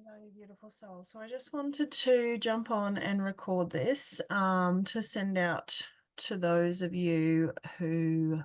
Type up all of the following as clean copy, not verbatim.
Hello, you beautiful soul. So I just wanted to jump on and record this to send out to those of you who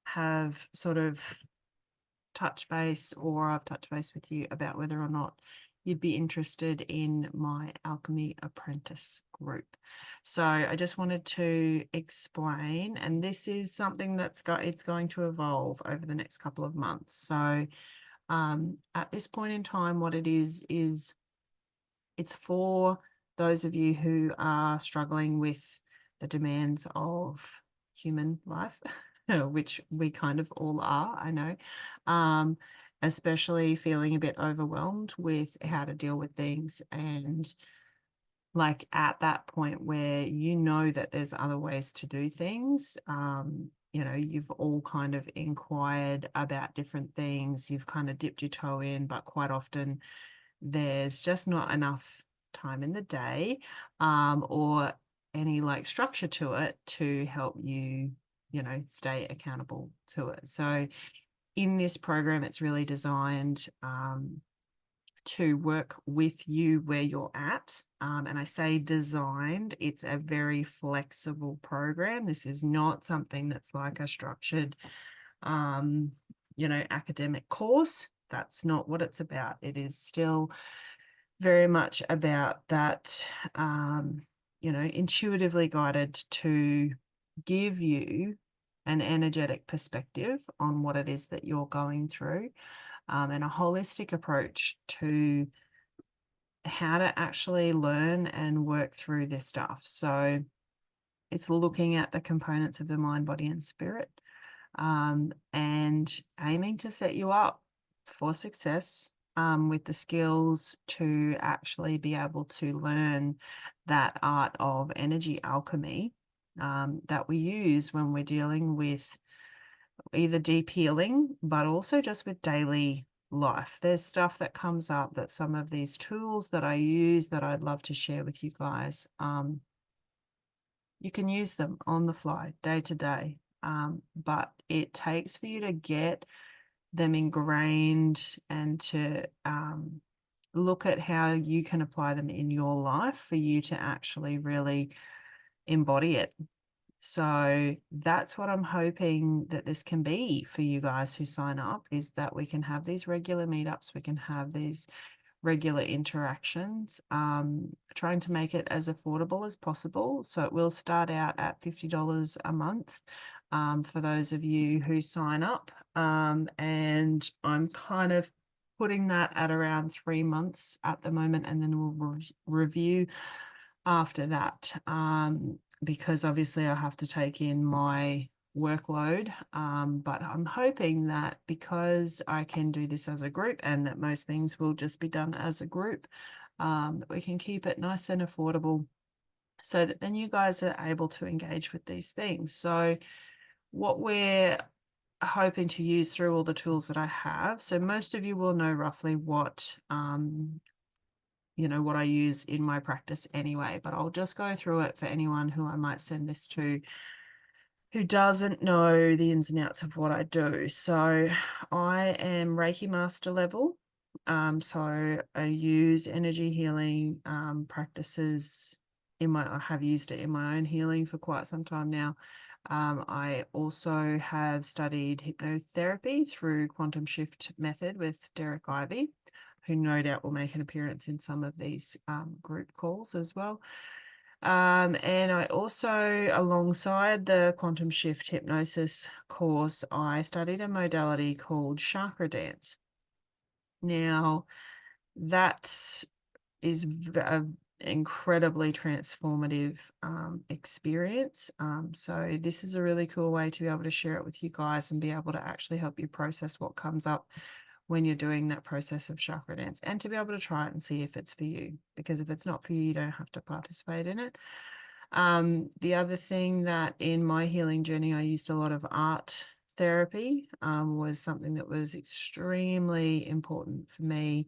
have sort of touched base, or I've touched base with you about whether or not you'd be interested in my Alchemy Apprentice group. So I just wanted to explain, and this is something it's going to evolve over the next couple of months. So at this point in time, what it is it's for those of you who are struggling with the demands of human life, which we kind of all are, I know, especially feeling a bit overwhelmed with how to deal with things, and like at that point where you know that there's other ways to do things. You've all kind of inquired about different things, you've kind of dipped your toe in, but quite often there's just not enough time in the day, or any like structure to it to help you, stay accountable to it. So in this program, it's really designed to work with you where you're at. And I say designed, it's a very flexible program. This is not something that's like a structured, academic course. That's not what it's about. It is still very much about that, intuitively guided to give you an energetic perspective on what it is that you're going through, and a holistic approach to how to actually learn and work through this stuff. So it's looking at the components of the mind, body, and spirit, and aiming to set you up for success, with the skills to actually be able to learn that art of energy alchemy, that we use when we're dealing with either deep healing, but also just with daily life. There's stuff that comes up, that some of these tools that I use that I'd love to share with you guys. You can use them on the fly, day to day, but it takes for you to get them ingrained and to look at how you can apply them in your life for you to actually really embody it. So that's what I'm hoping that this can be for you guys who sign up, is that we can have these regular meetups, we can have these regular interactions, trying to make it as affordable as possible. So it will start out at $50 a month, for those of you who sign up. And I'm kind of putting that at around 3 months at the moment, and then we'll review after that, because obviously I have to take in my workload, but I'm hoping that because I can do this as a group, and that most things will just be done as a group, that we can keep it nice and affordable, so that then you guys are able to engage with these things. So what we're hoping to use through all the tools that I have, so most of you will know roughly what what I use in my practice anyway, but I'll just go through it for anyone who I might send this to who doesn't know the ins and outs of what I do. So I am Reiki master level. So I use energy healing practices I have used it in my own healing for quite some time now. I also have studied hypnotherapy through quantum shift method with Derek Ivy, who no doubt will make an appearance in some of these group calls as well. And I also, alongside the quantum shift hypnosis course, I studied a modality called chakra dance. Now, that is an incredibly transformative experience. So this is a really cool way to be able to share it with you guys and be able to actually help you process what comes up when you're doing that process of chakra dance, and to be able to try it and see if it's for you, because if it's not for you, you don't have to participate in it. The other thing that in my healing journey, I used a lot of art therapy, was something that was extremely important for me,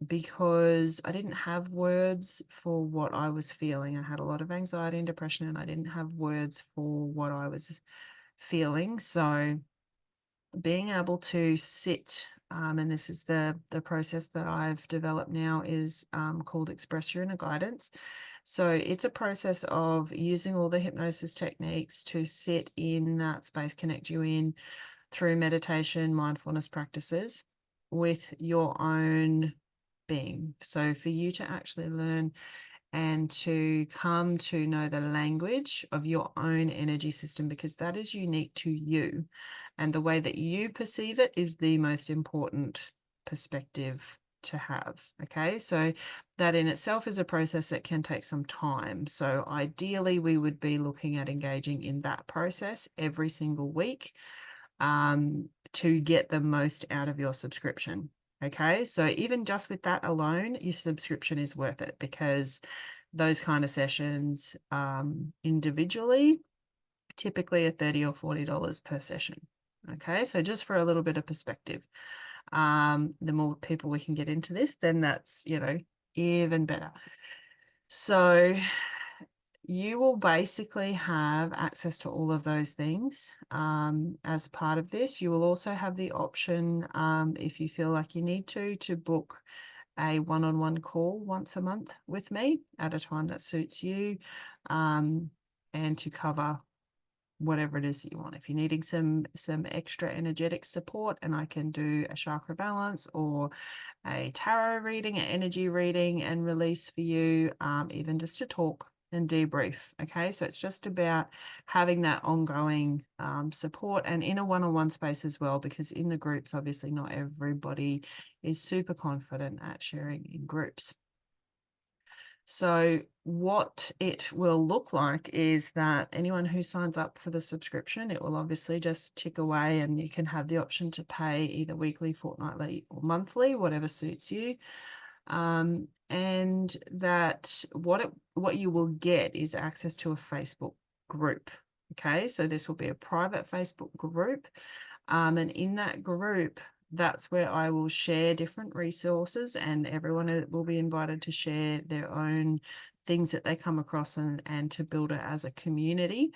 because I didn't have words for what I was feeling. I had a lot of anxiety and depression, and I didn't have words for what I was feeling. So being able to sit and this is the process that I've developed now, is called Express Your Inner Guidance. So it's a process of using all the hypnosis techniques to sit in that space, connect you in through meditation, mindfulness practices with your own being. So for you to actually learn and to come to know the language of your own energy system, because that is unique to you. And the way that you perceive it is the most important perspective to have. Okay. So that in itself is a process that can take some time. So ideally, we would be looking at engaging in that process every single week to get the most out of your subscription. Okay, so even just with that alone, your subscription is worth it, because those kind of sessions individually typically are $30 or $40 per session. Okay, so just for a little bit of perspective, the more people we can get into this, then that's, even better. So you will basically have access to all of those things as part of this. You will also have the option, if you feel like you need to book a one-on-one call once a month with me at a time that suits you, and to cover whatever it is that you want. If you're needing some extra energetic support, and I can do a chakra balance or a tarot reading, an energy reading and release for you, even just to talk and debrief. Okay, so it's just about having that ongoing support, and in a one-on-one space as well, because in the groups, obviously not everybody is super confident at sharing in groups. So what it will look like is that anyone who signs up for the subscription, it will obviously just tick away, and you can have the option to pay either weekly, fortnightly, or monthly, whatever suits you. And that what you will get is access to a Facebook group. Okay, so this will be a private Facebook group. And in that group, that's where I will share different resources, and everyone will be invited to share their own things that they come across, and to build it as a community.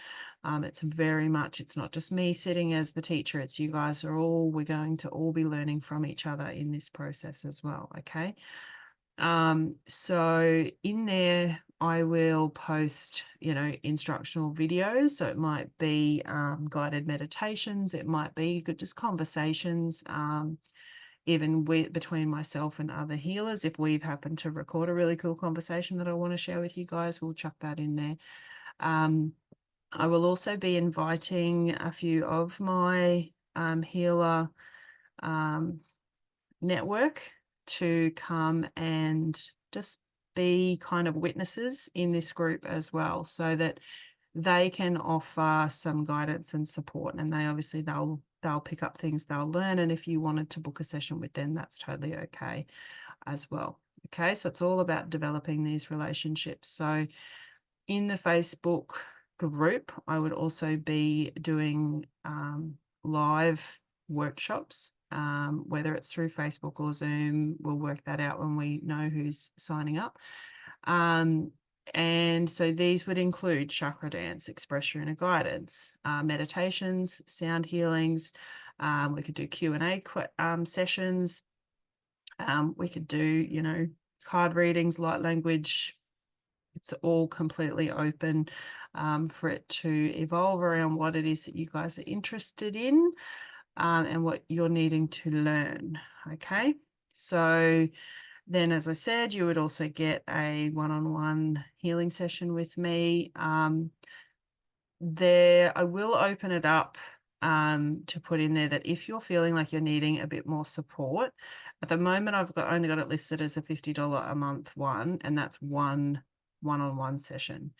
It's very much, it's not just me sitting as the teacher, it's you guys we're going to all be learning from each other in this process as well. Okay. So in there, I will post, instructional videos. So it might be guided meditations, it might be just conversations, even between myself and other healers. If we've happened to record a really cool conversation that I want to share with you guys, we'll chuck that in there. I will also be inviting a few of my healer network to come and just be kind of witnesses in this group as well, so that they can offer some guidance and support, and they'll pick up things they'll learn, and if you wanted to book a session with them, that's totally okay as well. Okay, so it's all about developing these relationships. So in the Facebook group, I would also be doing live workshops, whether it's through Facebook or Zoom. We'll work that out when we know who's signing up. And so these would include chakra dance, express your inner guidance, meditations, sound healings. We could do Q&A sessions. We could do, card readings, light language. It's all completely open for it to evolve around what it is that you guys are interested in, and what you're needing to learn. Okay, so then, as I said, you would also get a one-on-one healing session with me. There, I will open it up to put in there that if you're feeling like you're needing a bit more support, at the moment I've only got it listed as a $50 a month one, and that's one-on-one session.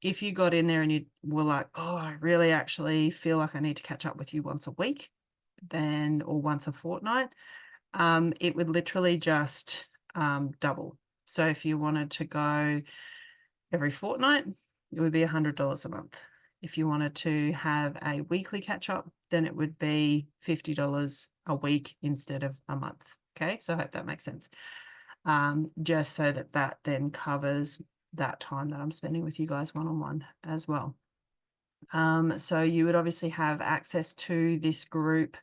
If you got in there and you were like, oh, I really actually feel like I need to catch up with you once a week, or once a fortnight, it would literally just double. So if you wanted to go every fortnight, it would be $100 a month. If you wanted to have a weekly catch up, then it would be $50 a week instead of a month. Okay, so I hope that makes sense. Just so that then covers that time that I'm spending with you guys one-on-one as well. So you would obviously have access to this group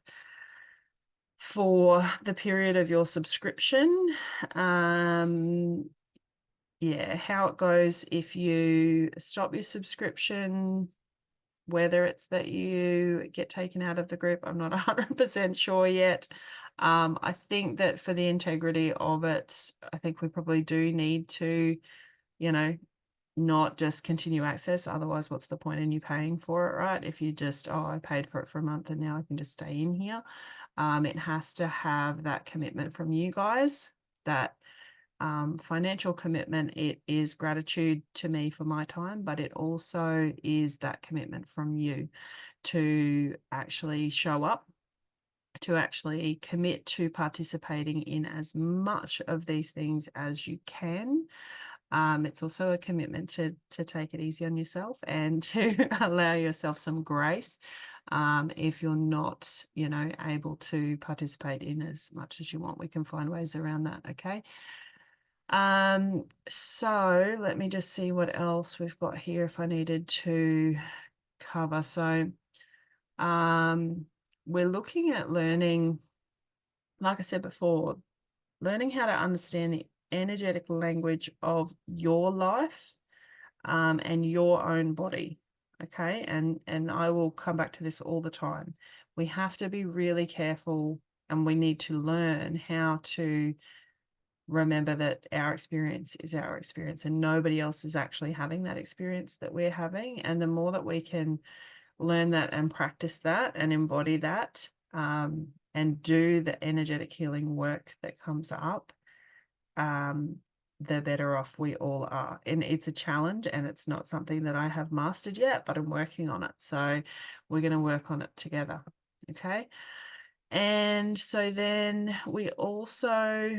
for the period of your subscription. Um, yeah, how it goes if you stop your subscription, whether it's that you get taken out of the group, I'm not 100% sure yet. I think that for the integrity of it, I think we probably do need to, you know, not just continue access. Otherwise, what's the point in you paying for it, right? If you just, oh, I paid for it for a month and now I can just stay in here. It has to have that commitment from you guys, that financial commitment. It is gratitude to me for my time, but it also is that commitment from you to actually show up, to actually commit to participating in as much of these things as you can. It's also a commitment to take it easy on yourself and to allow yourself some grace if you're not, able to participate in as much as you want. We can find ways around that, okay? So let me just see what else we've got here if I needed to cover. So we're looking at learning, like I said before, learning how to understand the energetic language of your life and your own body. Okay. And I will come back to this all the time. We have to be really careful, and we need to learn how to remember that our experience is our experience and nobody else is actually having that experience that we're having. And the more that we can learn that and practice that and embody that, and do the energetic healing work that comes up, the better off we all are. And it's a challenge, and it's not something that I have mastered yet, but I'm working on it. So we're going to work on it together. Okay. And so then we also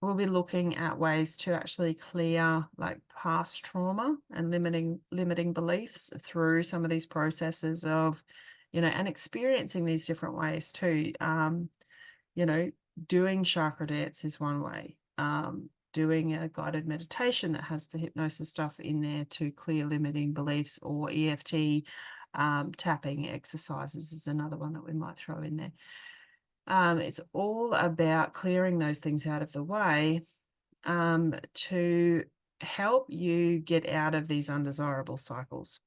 will be looking at ways to actually clear like past trauma and limiting beliefs through some of these processes of, and experiencing these different ways too. You know, doing chakra dance is one way. Doing a guided meditation that has the hypnosis stuff in there to clear limiting beliefs, or EFT tapping exercises is another one that we might throw in there. It's all about clearing those things out of the way to help you get out of these undesirable cycles,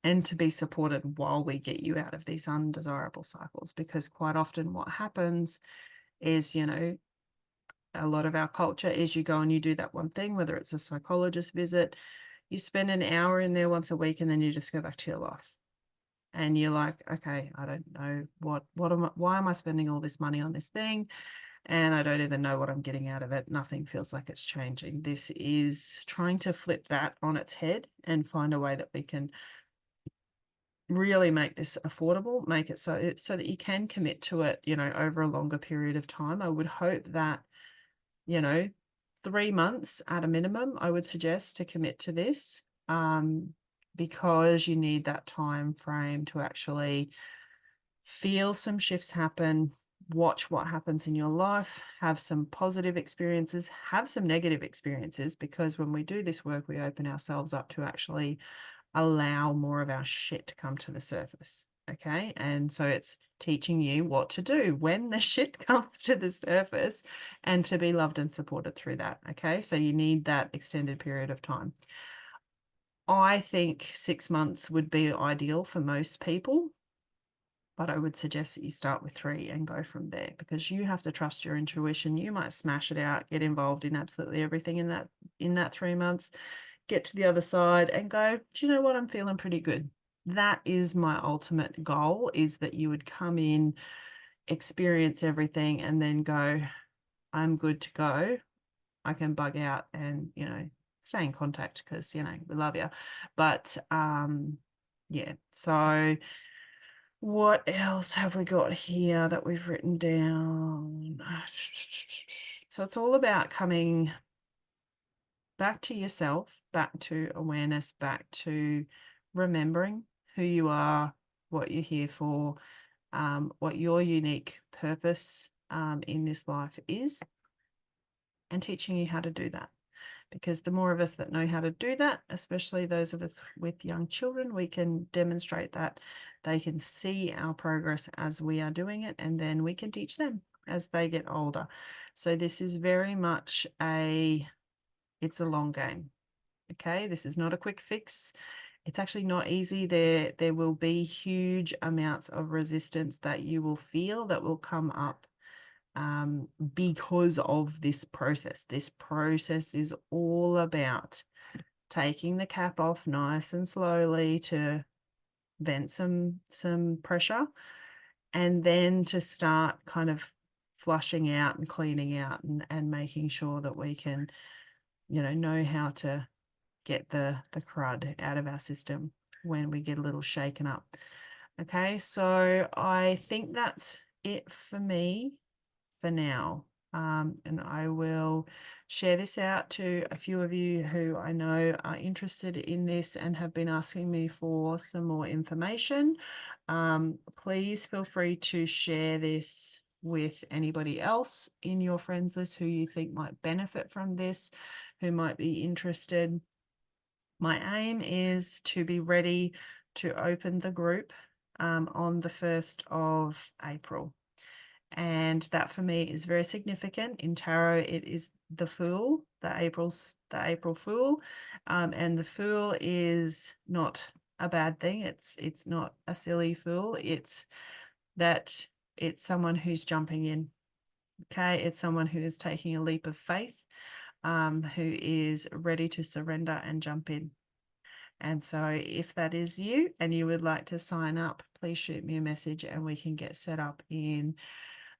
and to be supported while we get you out of these undesirable cycles. Because quite often what happens is, a lot of our culture is you go and you do that one thing, whether it's a psychologist visit, you spend an hour in there once a week, and then you just go back to your life. And you're like, okay, I don't know why am I spending all this money on this thing? And I don't even know what I'm getting out of it. Nothing feels like it's changing. This is trying to flip that on its head and find a way that we can really make this affordable, make it so that you can commit to it, over a longer period of time. I would hope that, 3 months at a minimum, I would suggest to commit to this, because you need that time frame to actually feel some shifts happen, watch what happens in your life, have some positive experiences, have some negative experiences, because when we do this work, we open ourselves up to actually allow more of our shit to come to the surface. Okay. And so it's teaching you what to do when the shit comes to the surface, and to be loved and supported through that. Okay. So you need that extended period of time. I think 6 months would be ideal for most people, but I would suggest that you start with 3 and go from there, because you have to trust your intuition. You might smash it out, get involved in absolutely everything in that 3 months, get to the other side and go, do you know what? I'm feeling pretty good. That is my ultimate goal, is that you would come in, experience everything, and then go, I'm good to go. I can bug out and, stay in contact, because, we love you. But yeah, so what else have we got here that we've written down? So it's all about coming back to yourself, back to awareness, back to remembering who you are, what you're here for, what your unique purpose in this life is, and teaching you how to do that. because the more of us that know how to do that, especially those of us with young children, we can demonstrate that they can see our progress as we are doing it, and then we can teach them as they get older. So this is very much it's a long game. Okay, this is not a quick fix. It's actually not easy. There will be huge amounts of resistance that you will feel that will come up because of this process. This process is all about taking the cap off nice and slowly to vent some pressure, and then to start kind of flushing out and cleaning out and making sure that we can, know how to get the crud out of our system when we get a little shaken up. Okay, so I think that's it for me for now. And I will share this out to a few of you who I know are interested in this and have been asking me for some more information. Please feel free to share this with anybody else in your friends list who you think might benefit from this, who might be interested. My aim is to be ready to open the group on the 1st of April. And that for me is very significant. In tarot, it is the Fool, the April Fool. And the Fool is not a bad thing. It's not a silly fool. It's someone who's jumping in. Okay, it's someone who is taking a leap of faith, who is ready to surrender and jump in. And so if that is you and you would like to sign up, please shoot me a message and we can get set up in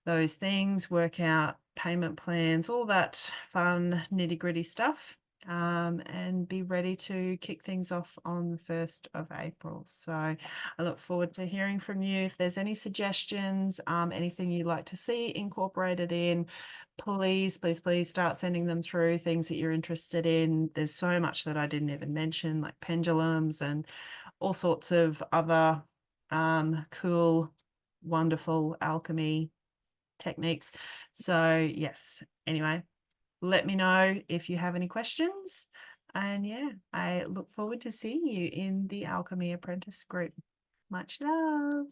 those things, work out payment plans, all that fun nitty-gritty stuff, and be ready to kick things off on the 1st of April. So I look forward to hearing from you. If there's any suggestions, anything you'd like to see incorporated in, please, please, please start sending them through, things that you're interested in. There's so much that I didn't even mention, like pendulums and all sorts of other cool, wonderful alchemy techniques. So yes, anyway, let me know if you have any questions. And yeah, I look forward to seeing you in the Alchemy Apprentice group. Much love.